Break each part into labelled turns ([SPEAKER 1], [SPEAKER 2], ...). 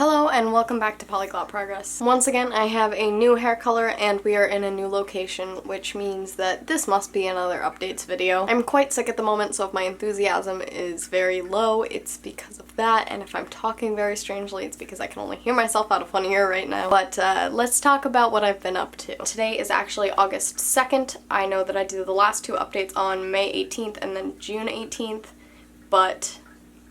[SPEAKER 1] Hello and welcome back to Polyglot Progress. Once again, I have a new hair color and we are in a new location, which means that this must be another updates video. I'm quite sick at the moment, so if my enthusiasm is very low, it's because of that, and if I'm talking very strangely, it's because I can only hear myself out of one ear right now. But let's talk about what I've been up to. Today is actually August 2nd. I know that I did the last two updates on May 18th and then June 18th, but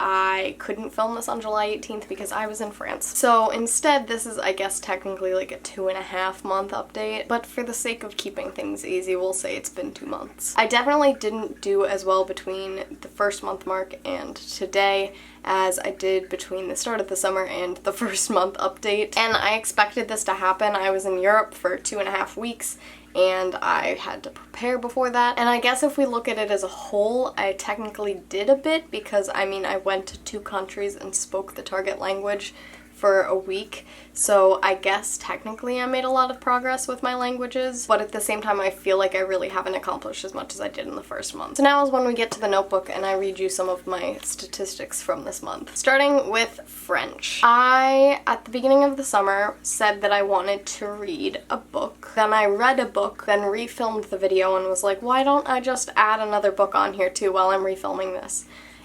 [SPEAKER 1] I couldn't film this on July 18th because I was in France. So instead, this is, I guess, technically like a 2.5 month update, but for the sake of keeping things easy, we'll say it's been 2 months. I definitely didn't do as well between the first month mark and today as I did between the start of the summer and the first month update, and I expected this to happen. I was in Europe for 2.5 weeks, and I had to prepare before that. And I guess if we look at it as a whole, I technically did a bit because, I mean, I went to 2 countries and spoke the target language for a week, so I guess technically I made a lot of progress with my languages, but at the same time I feel like I really haven't accomplished as much as I did in the first month. So now is when we get to the notebook and I read you some of my statistics from this month. Starting with French. I, at the beginning of the summer, said that I wanted to read a book. Then I read a book, then refilmed the video and was like, why don't I just add another book on here too while I'm refilming this?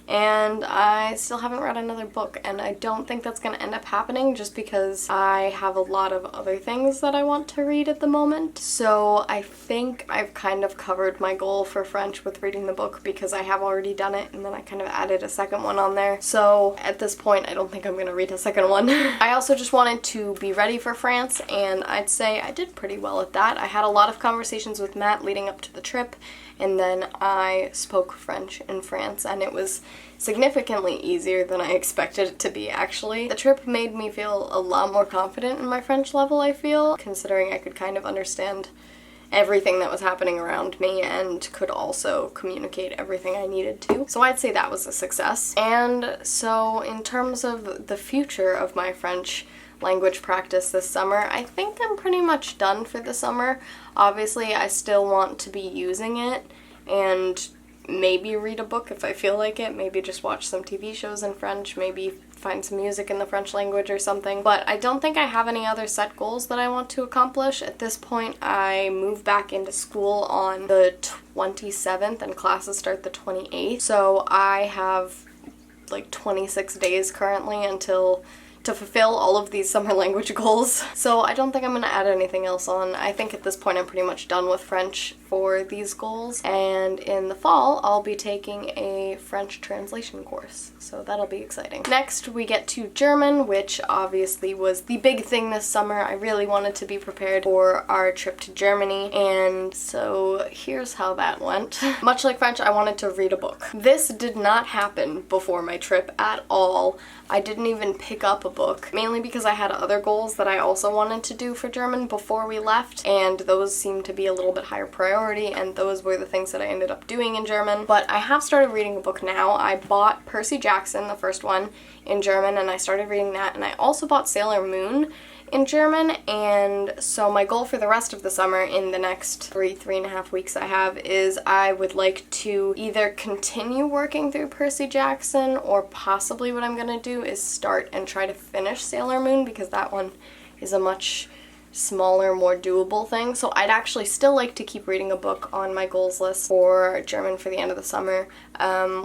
[SPEAKER 1] And I still haven't read another book, and I don't think that's going to end up happening just because I have a lot of other things that I want to read at the moment. So I think I've kind of covered my goal for French with reading the book because I have already done it, and then I kind of added a second one on there. So at this point, I don't think I'm going to read a second one. I also just wanted to be ready for France, and I'd say I did pretty well at that. I had a lot of conversations with Matt leading up to the trip, and then I spoke French in France, and it was significantly easier than I expected it to be, actually. The trip made me feel a lot more confident in my French level, I feel, considering I could kind of understand everything that was happening around me and could also communicate everything I needed to. So I'd say that was a success. And so in terms of the future of my French language practice this summer, I think I'm pretty much done for the summer. Obviously, I still want to be using it and maybe read a book if I feel like it, maybe just watch some TV shows in French, maybe find some music in the French language or something. But I don't think I have any other set goals that I want to accomplish. At this point, I move back into school on the 27th and classes start the 28th. So I have like 26 days currently to fulfill all of these summer language goals. So I don't think I'm gonna add anything else on. I think at this point I'm pretty much done with French for these goals, and in the fall I'll be taking a French translation course, so that'll be exciting. Next we get to German, which obviously was the big thing this summer. I really wanted to be prepared for our trip to Germany, and so here's how that went. Much like French, I wanted to read a book. This did not happen before my trip at all. I didn't even pick up a book, mainly because I had other goals that I also wanted to do for German before we left, and those seemed to be a little bit higher priority, and those were the things that I ended up doing in German. But I have started reading a book now. I bought Percy Jackson, the first one, in German, and I started reading that, and I also bought Sailor Moon in German, and so my goal for the rest of the summer in the next 3.5 weeks I have is I would like to either continue working through Percy Jackson, or possibly what I'm gonna do is start and try to finish Sailor Moon, because that one is a much smaller, more doable thing. So I'd actually still like to keep reading a book on my goals list for German for the end of the summer.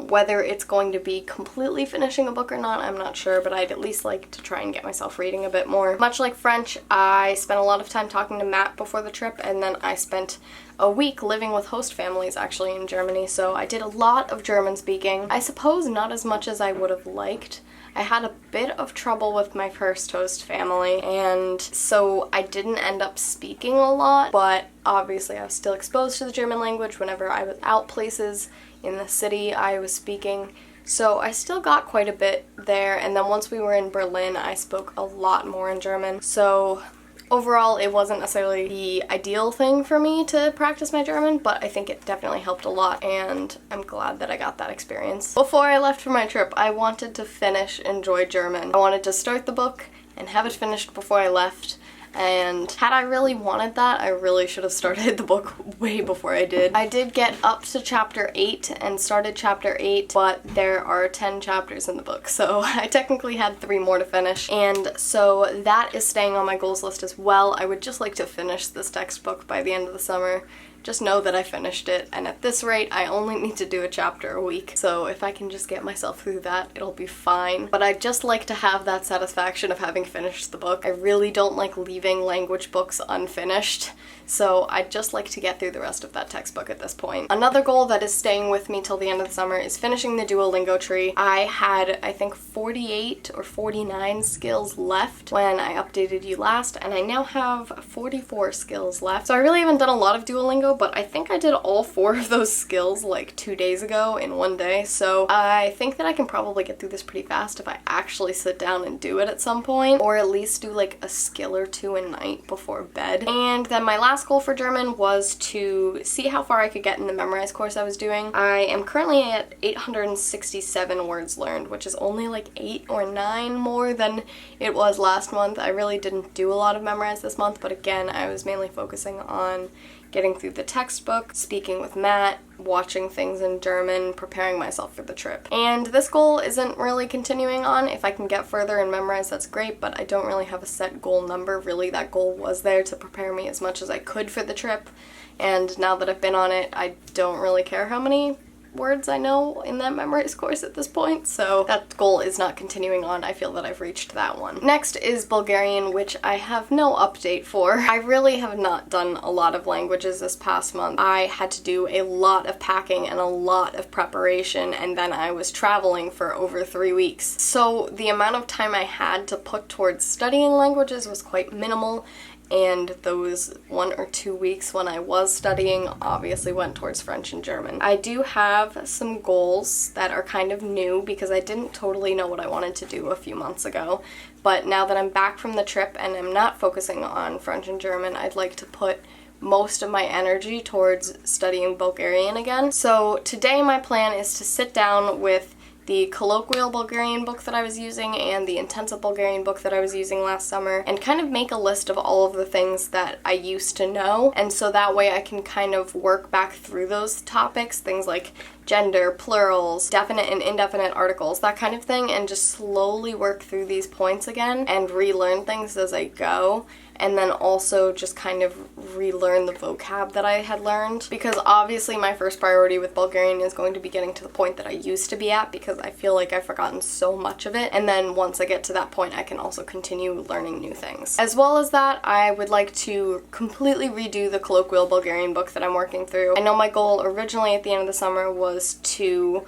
[SPEAKER 1] Whether it's going to be completely finishing a book or not, I'm not sure, but I'd at least like to try and get myself reading a bit more. Much like French, I spent a lot of time talking to Matt before the trip, and then I spent a week living with host families actually in Germany, so I did a lot of German speaking. I suppose not as much as I would have liked. I had a bit of trouble with my first host family, and so I didn't end up speaking a lot, but obviously I was still exposed to the German language whenever I was out places in the city I was speaking. So I still got quite a bit there, and then once we were in Berlin, I spoke a lot more in German. So overall, it wasn't necessarily the ideal thing for me to practice my German, but I think it definitely helped a lot, and I'm glad that I got that experience. Before I left for my trip, I wanted to finish Enjoy German. I wanted to start the book and have it finished before I left. And had I really wanted that, I really should have started the book way before I did. I did get up to chapter 8 and started chapter 8, but there are 10 chapters in the book, so I technically had 3 more to finish. And so that is staying on my goals list as well. I would just like to finish this textbook by the end of the summer. Just know that I finished it, and at this rate, I only need to do a chapter a week. So if I can just get myself through that, it'll be fine. But I'd just like to have that satisfaction of having finished the book. I really don't like leaving language books unfinished, so I'd just like to get through the rest of that textbook at this point. Another goal that is staying with me till the end of the summer is finishing the Duolingo tree. I had, I think, 48 or 49 skills left when I updated you last, and I now have 44 skills left. So I really haven't done a lot of Duolingo, but I think I did all 4 of those skills like 2 days ago in one day, so I think that I can probably get through this pretty fast if I actually sit down and do it at some point, or at least do like a skill or 2 a night before bed. And then my last goal for German was to see how far I could get in the Memrise course I was doing. I am currently at 867 words learned, which is only like 8 or 9 more than it was last month. I really didn't do a lot of Memrise this month, but again, I was mainly focusing on getting through the textbook, speaking with Matt, watching things in German, preparing myself for the trip. And this goal isn't really continuing on. If I can get further and memorize, that's great, but I don't really have a set goal number. Really, that goal was there to prepare me as much as I could for the trip, and now that I've been on it, I don't really care how many words I know in that Memrise course at this point, so that goal is not continuing on. I feel that I've reached that one. Next is Bulgarian, which I have no update for. I really have not done a lot of languages this past month. I had to do a lot of packing and a lot of preparation, and then I was traveling for over 3 weeks. So the amount of time I had to put towards studying languages was quite minimal, and those 1 or 2 weeks when I was studying obviously went towards French and German. I do have some goals that are kind of new because I didn't totally know what I wanted to do a few months ago, but now that I'm back from the trip and I'm not focusing on French and German, I'd like to put most of my energy towards studying Bulgarian again. So today my plan is to sit down with the colloquial Bulgarian book that I was using and the intensive Bulgarian book that I was using last summer, and kind of make a list of all of the things that I used to know, and so that way I can kind of work back through those topics, things like gender, plurals, definite and indefinite articles, that kind of thing, and just slowly work through these points again and relearn things as I go, and then also just kind of relearn the vocab that I had learned, because obviously my first priority with Bulgarian is going to be getting to the point that I used to be at, because I feel like I've forgotten so much of it, and then once I get to that point I can also continue learning new things. As well as that, I would like to completely redo the colloquial Bulgarian book that I'm working through. I know my goal originally at the end of the summer was to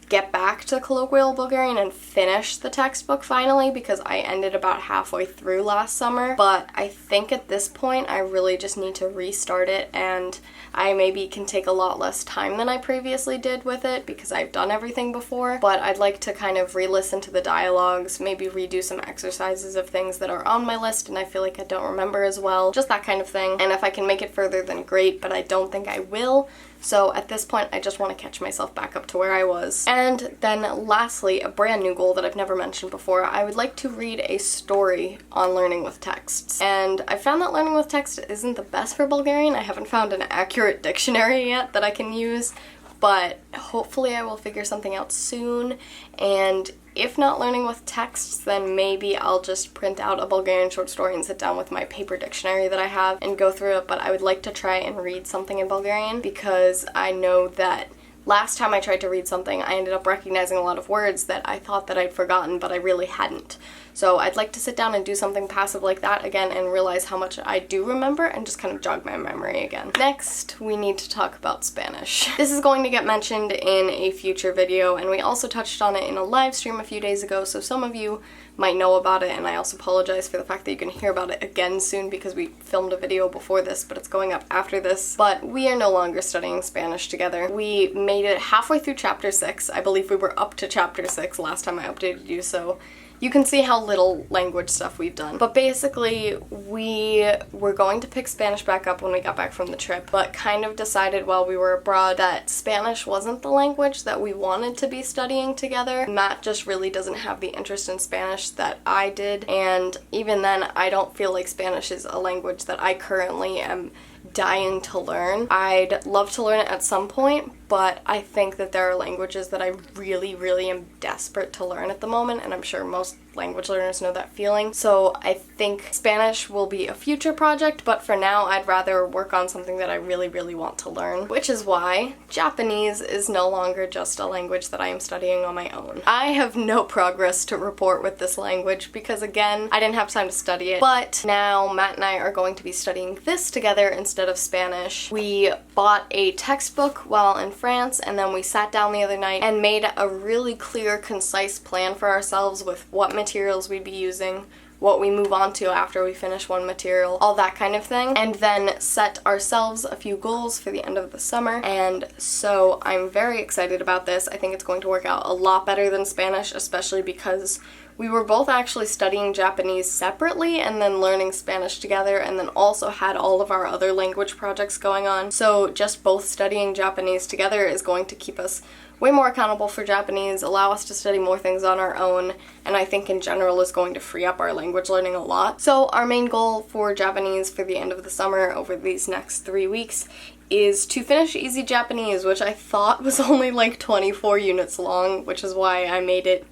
[SPEAKER 1] get back to colloquial Bulgarian and finish the textbook finally, because I ended about halfway through last summer, but I think at this point I really just need to restart it, and I maybe can take a lot less time than I previously did with it because I've done everything before, but I'd like to kind of re-listen to the dialogues, maybe redo some exercises of things that are on my list and I feel like I don't remember as well, just that kind of thing. And if I can make it further, then great, but I don't think I will. So at this point, I just want to catch myself back up to where I was. And then lastly, a brand new goal that I've never mentioned before, I would like to read a story on learning with texts. And I found that learning with text isn't the best for Bulgarian. I haven't found an accurate dictionary yet that I can use, but hopefully I will figure something out soon. And if not learning with texts, then maybe I'll just print out a Bulgarian short story and sit down with my paper dictionary that I have and go through it, but I would like to try and read something in Bulgarian because I know that last time I tried to read something, I ended up recognizing a lot of words that I thought that I'd forgotten, but I really hadn't. So I'd like to sit down and do something passive like that again and realize how much I do remember and just kind of jog my memory again. Next, we need to talk about Spanish. This is going to get mentioned in a future video, and we also touched on it in a live stream a few days ago, so some of you might know about it, and I also apologize for the fact that you can hear about it again soon because we filmed a video before this, but it's going up after this. But we are no longer studying Spanish together. We made it halfway through chapter 6. I believe we were up to chapter 6 last time I updated you, so you can see how little language stuff we've done. But basically, we were going to pick Spanish back up when we got back from the trip, but kind of decided while we were abroad that Spanish wasn't the language that we wanted to be studying together. Matt just really doesn't have the interest in Spanish that I did, and even then, I don't feel like Spanish is a language that I currently am dying to learn. I'd love to learn it at some point, but I think that there are languages that I really am desperate to learn at the moment, and I'm sure most language learners know that feeling. So I think Spanish will be a future project, but for now I'd rather work on something that I really want to learn, which is why Japanese is no longer just a language that I am studying on my own. I have no progress to report with this language because, again, I didn't have time to study it, but now Matt and I are going to be studying this together instead of Spanish. We bought a textbook while in France, and then we sat down the other night and made a really clear, concise plan for ourselves with what materials we'd be using, what we move on to after we finish one material, all that kind of thing, and then set ourselves a few goals for the end of the summer. And so I'm very excited about this. I think it's going to work out a lot better than Spanish, especially because we were both actually studying Japanese separately and then learning Spanish together, and then also had all of our other language projects going on. So just both studying Japanese together is going to keep us way more accountable for Japanese, allow us to study more things on our own, and I think in general is going to free up our language learning a lot. So our main goal for Japanese for the end of the summer over these next 3 weeks is to finish Easy Japanese, which I thought was only like 24 units long, which is why I made it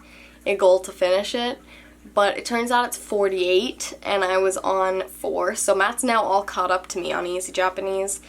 [SPEAKER 1] a goal to finish it, but it turns out it's 48 and I was on 4, so Matt's now all caught up to me on Easy Japanese,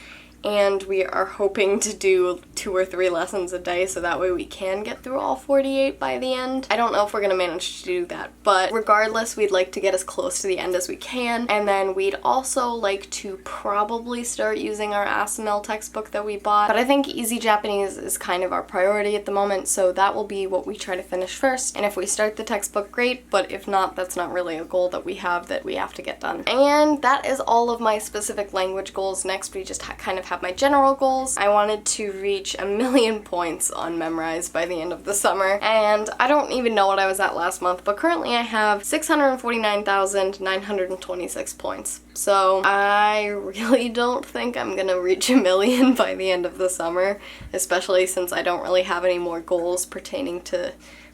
[SPEAKER 1] and we are hoping to do 2 or 3 lessons a day so that way we can get through all 48 by the end. I don't know if we're gonna manage to do that, but regardless, we'd like to get as close to the end as we can, and then we'd also like to probably start using our ASML textbook that we bought, but I think Easy Japanese is kind of our priority at the moment, so that will be what we try to finish first, and if we start the textbook, great, but if not, that's not really a goal that we have to get done. And that is all of my specific language goals. Next, we just kind of have my general goals. I wanted to reach 1,000,000 points on Memrise by the end of the summer, and I don't even know what I was at last month, but currently I have 649,926 points. So I really don't think I'm gonna reach 1,000,000 by the end of the summer, especially since I don't really have any more goals pertaining to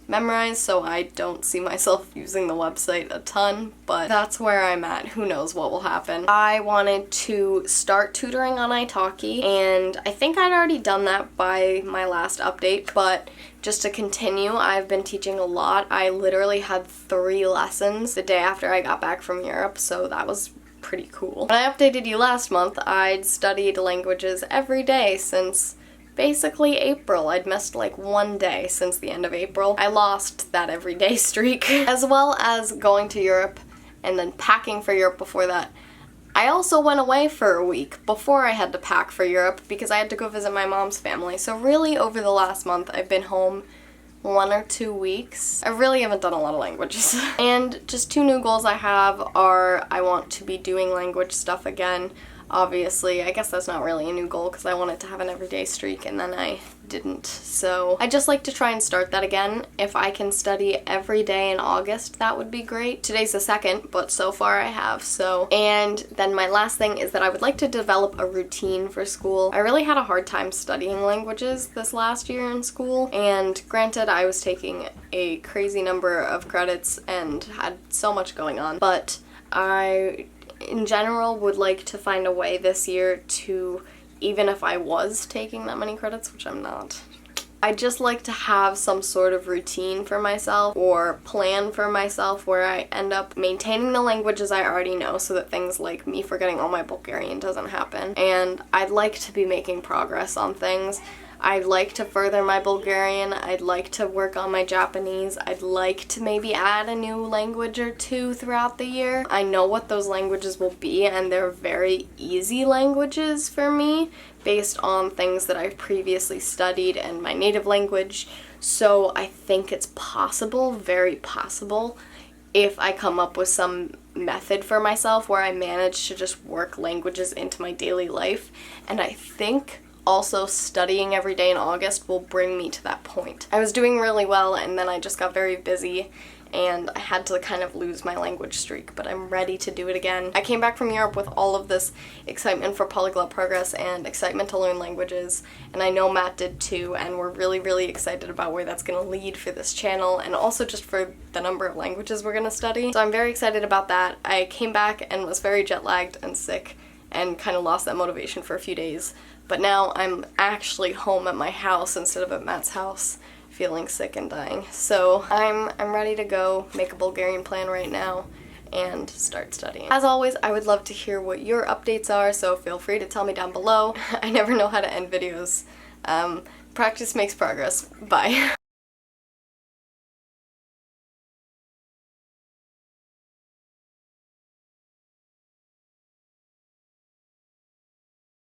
[SPEAKER 1] Memrise, so I don't see myself using the website a ton, but that's where I'm at. Who knows what will happen. I wanted to start tutoring on italki, and I think I'd already done that by my last update, but just to continue, I've been teaching a lot. I literally had 3 lessons the day after I got back from Europe, so that was pretty cool. When I updated you last month, I'd studied languages every day since basically April. I'd missed like 1 day since the end of April. I lost that everyday streak. As well as going to Europe and then packing for Europe before that. I also went away for a week before I had to pack for Europe because I had to go visit my mom's family. So really over the last month I've been home 1 or 2 weeks. I really haven't done a lot of languages. And just 2 new goals I have are I want to be doing language stuff again. Obviously, I guess that's not really a new goal because I wanted to have an everyday streak and then I didn't. So I just like to try and start that again. If I can study every day in August, that would be great. Today's the 2nd, but so far I have, so. And then my last thing is that I would like to develop a routine for school. I really had a hard time studying languages this last year in school, and granted I was taking a crazy number of credits and had so much going on, but I in general would like to find a way this year to, even if I was taking that many credits, which I'm not, I'd just like to have some sort of routine for myself or plan for myself where I end up maintaining the languages I already know so that things like me forgetting all my Bulgarian doesn't happen. And I'd like to be making progress on things. I'd like to further my Bulgarian, I'd like to work on my Japanese, I'd like to maybe add a new language or 2 throughout the year. I know what those languages will be, and they're very easy languages for me based on things that I've previously studied and my native language, so I think it's possible, very possible, if I come up with some method for myself where I manage to just work languages into my daily life, and I think also studying every day in August will bring me to that point. I was doing really well and then I just got very busy and I had to kind of lose my language streak, but I'm ready to do it again. I came back from Europe with all of this excitement for polyglot progress and excitement to learn languages, and I know Matt did too, and we're really excited about where that's going to lead for this channel, and also just for the number of languages we're going to study. So I'm very excited about that. I came back and was very jet lagged and sick and kind of lost that motivation for a few days, but now I'm actually home at my house instead of at Matt's house, feeling sick and dying. So I'm ready to go make a Bulgarian plan right now and start studying. As always, I would love to hear what your updates are, so feel free to tell me down below. I never know how to end videos. Practice makes progress. Bye.